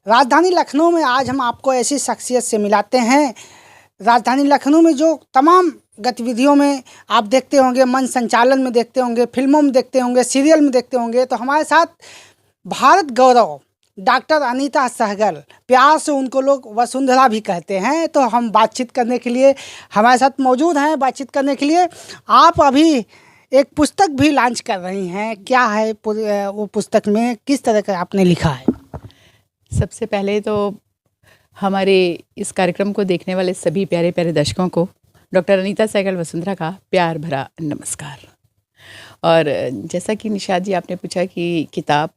राजधानी लखनऊ में आज हम आपको ऐसी शख्सियत से मिलाते हैं। राजधानी लखनऊ में जो तमाम गतिविधियों में आप देखते होंगे, मंच संचालन में देखते होंगे, फिल्मों में देखते होंगे, सीरियल में देखते होंगे, तो हमारे साथ भारत गौरव डॉक्टर अनीता सहगल, प्यार से उनको लोग वसुंधरा भी कहते हैं, तो हम बातचीत करने के लिए हमारे साथ मौजूद हैं। बातचीत करने के लिए आप अभी एक पुस्तक भी लॉन्च कर रही हैं, क्या है वो पुस्तक में किस तरह का आपने लिखा है? सबसे पहले तो हमारे इस कार्यक्रम को देखने वाले सभी प्यारे प्यारे दर्शकों को डॉक्टर अनीता सहगल वसुंधरा का प्यार भरा नमस्कार। और जैसा कि निशाद जी आपने पूछा कि किताब,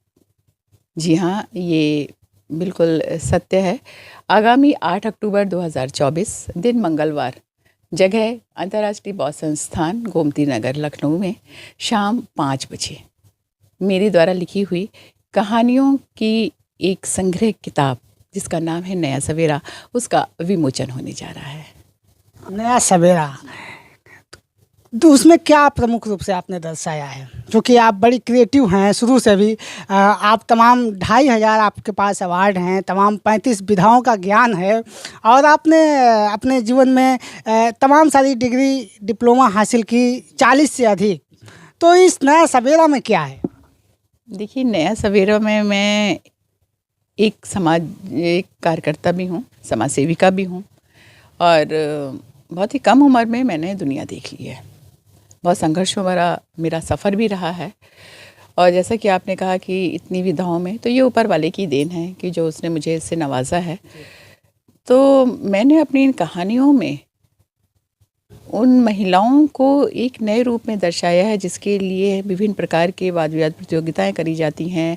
जी हाँ, ये बिल्कुल सत्य है। आगामी 8 अक्टूबर 2024 दिन मंगलवार, जगह अंतर्राष्ट्रीय बौद्ध संस्थान गोमती नगर लखनऊ में शाम 5 बजे मेरे द्वारा लिखी हुई कहानियों की एक संग्रह किताब जिसका नाम है नया सवेरा, उसका विमोचन होने जा रहा है। नया सवेरा, तो उसमें क्या प्रमुख रूप से आपने दर्शाया है? क्योंकि आप बड़ी क्रिएटिव हैं शुरू से भी। आप तमाम 2500 आपके पास अवार्ड हैं, तमाम 35 विधाओं का ज्ञान है, और आपने अपने जीवन में तमाम सारी डिग्री डिप्लोमा हासिल की, 40 से अधिक। तो इस नया सवेरा में क्या है? देखिए, नया सवेरा में मैं एक कार्यकर्ता भी हूँ, समाज सेविका भी हूँ, और बहुत ही कम उम्र में मैंने दुनिया देख ली है। बहुत संघर्ष भरा मेरा सफ़र भी रहा है। और जैसा कि आपने कहा कि इतनी विधाओं में, तो ये ऊपर वाले की देन है कि जो उसने मुझे इससे नवाजा है। तो मैंने अपनी इन कहानियों में उन महिलाओं को एक नए रूप में दर्शाया है, जिसके लिए विभिन्न प्रकार के वाद विवाद प्रतियोगिताएं करी जाती हैं,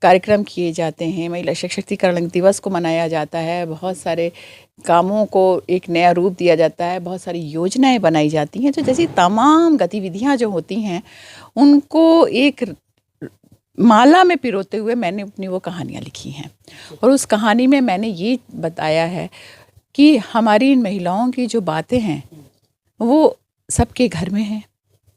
कार्यक्रम किए जाते हैं, महिला सशक्तिकरण दिवस को मनाया जाता है, बहुत सारे कामों को एक नया रूप दिया जाता है, बहुत सारी योजनाएं बनाई जाती हैं। तो जैसी तमाम गतिविधियां जो होती हैं, उनको एक माला में पिरोते हुए मैंने अपनी वो कहानियाँ लिखी हैं। और उस कहानी में मैंने ये बताया है कि हमारी इन महिलाओं की जो बातें हैं वो सबके घर में हैं,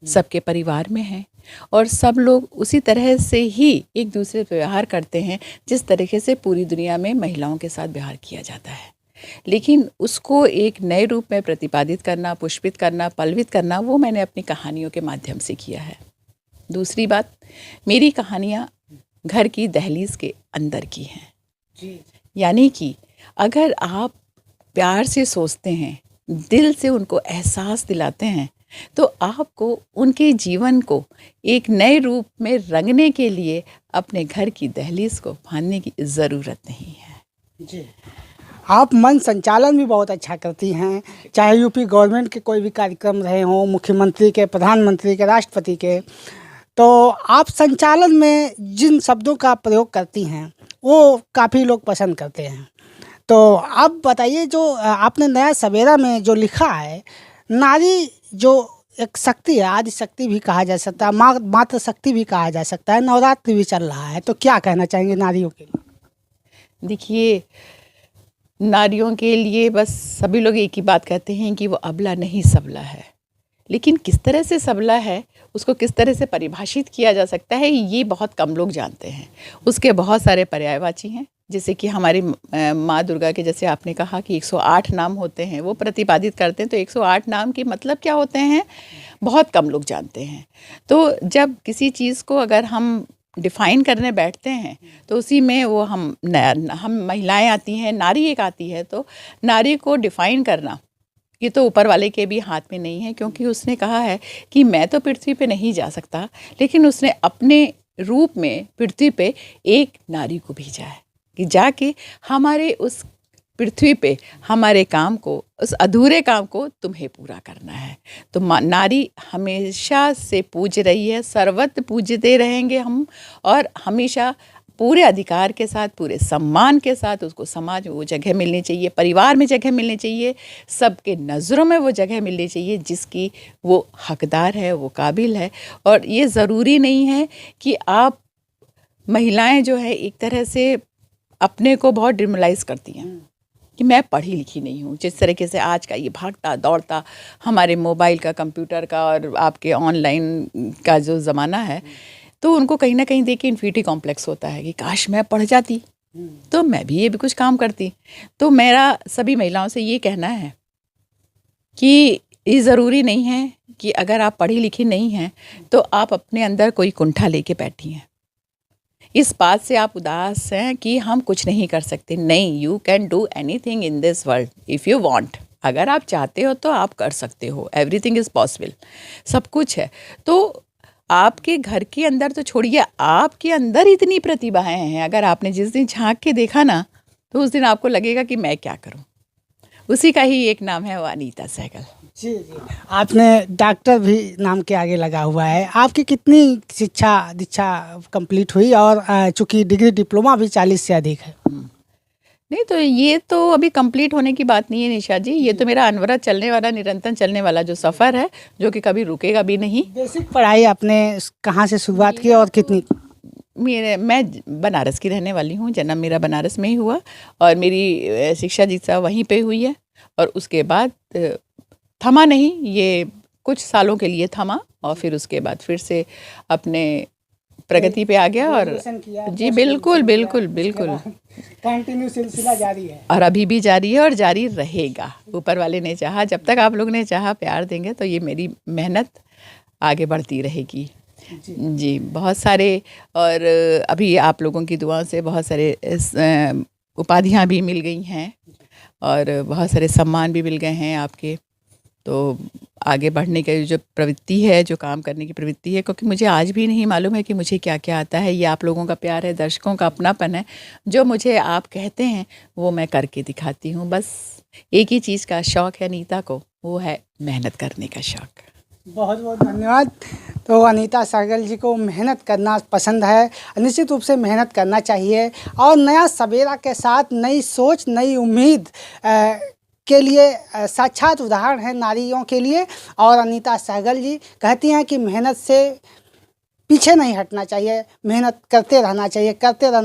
सबके परिवार में हैं, और सब लोग उसी तरह से ही एक दूसरे से व्यवहार करते हैं जिस तरीके से पूरी दुनिया में महिलाओं के साथ व्यवहार किया जाता है। लेकिन उसको एक नए रूप में प्रतिपादित करना, पुष्पित करना, पल्वित करना, वो मैंने अपनी कहानियों के माध्यम से किया है। दूसरी बात, मेरी कहानियाँ घर की दहलीज के अंदर की हैं। यानी कि अगर आप प्यार से सोचते हैं, दिल से उनको एहसास दिलाते हैं, तो आपको उनके जीवन को एक नए रूप में रंगने के लिए अपने घर की दहलीज को फाँदने की ज़रूरत नहीं है। जी, आप मंच संचालन भी बहुत अच्छा करती हैं, चाहे यूपी गवर्नमेंट के कोई भी कार्यक्रम रहे हों, मुख्यमंत्री के, प्रधानमंत्री के, राष्ट्रपति के, तो आप संचालन में जिन शब्दों का प्रयोग करती हैं वो काफ़ी लोग पसंद करते हैं। तो आप बताइए, जो आपने नया सवेरा में जो लिखा है, नारी जो एक शक्ति है, आदि शक्ति भी कहा जा सकता है, मातृ शक्ति भी कहा जा सकता है, नवरात्रि भी चल रहा है, तो क्या कहना चाहेंगे नारियों के लिए? देखिए, नारियों के लिए बस सभी लोग एक ही बात कहते हैं कि वो अबला नहीं सबला है। लेकिन किस तरह से सबला है, उसको किस तरह से परिभाषित किया जा सकता है, ये बहुत कम लोग जानते हैं। उसके बहुत सारे पर्यायवाची हैं, जैसे कि हमारी माँ दुर्गा के, जैसे आपने कहा कि 108 नाम होते हैं, वो प्रतिपादित करते हैं। तो 108 नाम के मतलब क्या होते हैं, बहुत कम लोग जानते हैं। तो जब किसी चीज़ को अगर हम डिफ़ाइन करने बैठते हैं, तो उसी में वो हम महिलाएं आती हैं, नारी एक आती है। तो नारी को डिफ़ाइन करना ये तो ऊपर वाले के भी हाथ में नहीं है, क्योंकि उसने कहा है कि मैं तो पृथ्वी पे नहीं जा सकता, लेकिन उसने अपने रूप में पृथ्वी पे एक नारी को भेजा है कि जाके हमारे उस पृथ्वी पे हमारे काम को, उस अधूरे काम को तुम्हें पूरा करना है। तो नारी हमेशा से पूज रही है, सर्वत्र पूजते रहेंगे हम, और हमेशा पूरे अधिकार के साथ, पूरे सम्मान के साथ उसको समाज में वो जगह मिलनी चाहिए, परिवार में जगह मिलनी चाहिए, सबके नज़रों में वो जगह मिलनी चाहिए जिसकी वो हकदार है, वो काबिल है। और ये ज़रूरी नहीं है कि आप महिलाएं जो है एक तरह से अपने को बहुत ड्रीमलाइज करती हैं कि मैं पढ़ी लिखी नहीं हूँ। जिस तरीके से आज का ये भागता दौड़ता हमारे मोबाइल का, कंप्यूटर का और आपके ऑनलाइन का जो ज़माना है, तो उनको कहीं ना कहीं देख के इन्फीरिटी कॉम्प्लेक्स होता है कि काश मैं पढ़ जाती, तो मैं भी ये भी कुछ काम करती। तो मेरा सभी महिलाओं से ये कहना है कि ये ज़रूरी नहीं है कि अगर आप पढ़ी लिखी नहीं हैं तो आप अपने अंदर कोई कुंठा लेके बैठी हैं, इस बात से आप उदास हैं कि हम कुछ नहीं कर सकते। नहीं, you can do anything in this world if you want. अगर आप चाहते हो तो आप कर सकते हो, एवरीथिंग इज़ पॉसिबल, सब कुछ है। तो आपके घर के अंदर तो छोड़िए, आपके अंदर इतनी प्रतिभाएं हैं, अगर आपने जिस दिन झांक के देखा ना तो उस दिन आपको लगेगा कि मैं क्या करूं। उसी का ही एक नाम है वो अनीता सहगल। जी जी, आपने डॉक्टर भी नाम के आगे लगा हुआ है। आपकी कितनी शिक्षा दीक्षा कंप्लीट हुई? और चूंकि डिग्री डिप्लोमा भी 40 से अधिक है। नहीं, तो ये तो अभी कंप्लीट होने की बात नहीं है निशा जी, ये तो मेरा अनवरत चलने वाला, निरंतर चलने वाला जो सफ़र है, जो कि कभी रुकेगा भी नहीं। बेसिक पढ़ाई आपने कहाँ से शुरुआत की और कितनी? मैं बनारस की रहने वाली हूँ, जन्म मेरा बनारस में ही हुआ और मेरी शिक्षा दीक्षा वहीं पे हुई है। और उसके बाद थमा नहीं, ये कुछ सालों के लिए थमा और फिर उसके बाद फिर से अपने प्रगति पे आ गया। और जी बिल्कुल बिल्कुल बिल्कुल, कंटिन्यू सिलसिला जारी है और अभी भी जारी है और जारी रहेगा। ऊपर वाले ने चाहा, जब तक आप लोग ने चाहा प्यार देंगे तो ये मेरी मेहनत आगे बढ़ती रहेगी। जी बहुत सारे, और अभी आप लोगों की दुआ से बहुत सारे उपाधियां भी मिल गई हैं और बहुत सारे सम्मान भी मिल गए हैं आपके। तो आगे बढ़ने की जो प्रवृत्ति है, जो काम करने की प्रवृत्ति है, क्योंकि मुझे आज भी नहीं मालूम है कि मुझे क्या क्या आता है। ये आप लोगों का प्यार है, दर्शकों का अपनापन है, जो मुझे आप कहते हैं वो मैं करके दिखाती हूँ। बस एक ही चीज़ का शौक़ है अनीता को, वो है मेहनत करने का शौक़। बहुत बहुत धन्यवाद। तो अनीता सहगल जी को मेहनत करना पसंद है, निश्चित रूप से मेहनत करना चाहिए और नया सवेरा के साथ नई सोच, नई उम्मीद के लिए साक्षात उदाहरण है नारियों के लिए। और अनीता सहगल जी कहती हैं कि मेहनत से पीछे नहीं हटना चाहिए, मेहनत करते रहना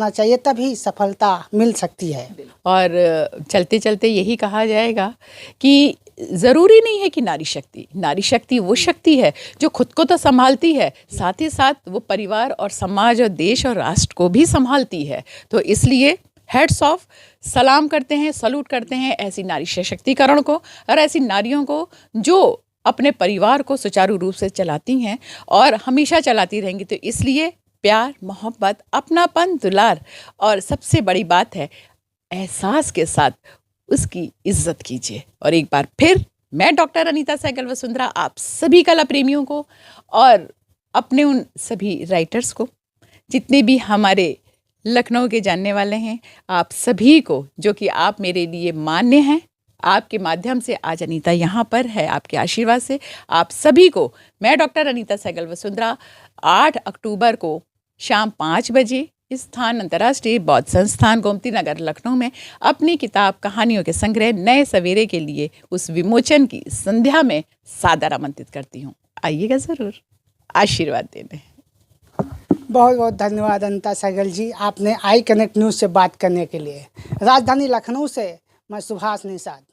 चाहिए, तभी सफलता मिल सकती है। और चलते चलते यही कहा जाएगा कि ज़रूरी नहीं है कि नारी शक्ति वो शक्ति है जो खुद को तो संभालती है, साथ ही साथ वो परिवार और समाज और देश और राष्ट्र को भी संभालती है। तो इसलिए हेड्स ऑफ, सलाम करते हैं, सलूट करते हैं ऐसी नारी सशक्तिकरण को और ऐसी नारियों को जो अपने परिवार को सुचारू रूप से चलाती हैं और हमेशा चलाती रहेंगी। तो इसलिए प्यार, मोहब्बत, अपनापन, दुलार और सबसे बड़ी बात है एहसास के साथ उसकी इज्जत कीजिए। और एक बार फिर मैं डॉक्टर अनीता सहगल वसुंधरा आप सभी कला प्रेमियों को और अपने उन सभी राइटर्स को, जितने भी हमारे लखनऊ के जानने वाले हैं, आप सभी को, जो कि आप मेरे लिए मान्य हैं, आपके माध्यम से आज अनीता यहाँ पर है, आपके आशीर्वाद से आप सभी को मैं डॉक्टर अनीता सहगल वसुंधरा 8 अक्टूबर को शाम 5 बजे स्थान अंतर्राष्ट्रीय बौद्ध संस्थान गोमती नगर लखनऊ में अपनी किताब कहानियों के संग्रह नए सवेरे के लिए उस विमोचन की संध्या में सादर आमंत्रित करती हूँ। आइएगा ज़रूर आशीर्वाद देने। बहुत बहुत धन्यवाद अनीता सहगल जी, आपने आई कनेक्ट न्यूज़ से बात करने के लिए। राजधानी लखनऊ से मैं सुभाष निषाद।